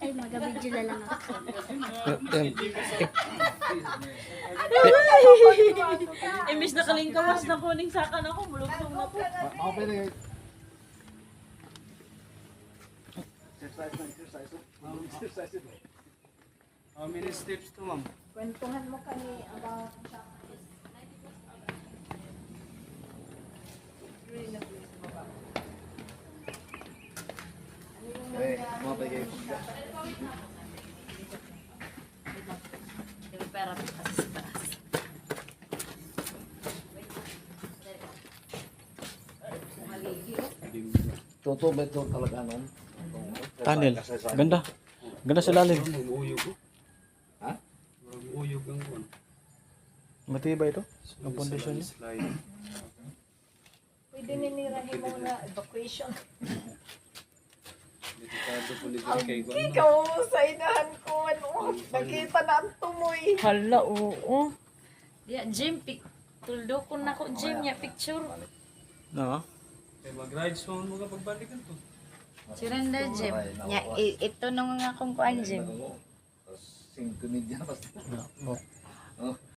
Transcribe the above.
Ay, magabidyo na lang ako. Imbis na kalingkawas na kuning sakan ako, bulugtong na po. Ako pwede guys. Exercise. How many steps to, ma'am? Kwentuhan mo kami about Mga pwede guys. Yung pera kasi sa taas. Totoo ba ito talaga nun? Tunnel. Ganda. Ganda sa lalim. Ang uyog ko. Ha? Ang uyog ang kuwan. Matibay ito. Ang pundasyon niya. Slide. pwede ninirahin mo na evacuation. Delikado po ni Diri kay kuwan. Ikaw sa inahan ko, ano, nakita na ang tumoy. Hala, oo. Ya, Jim, tuldo ko na ko, Jim, ya, picture. No. Kaya mag-rides mo ka pagbalikan to. Surrender, Jim. Ya, ito nung nga kong kuan, Jim. Sing komedya basta. No.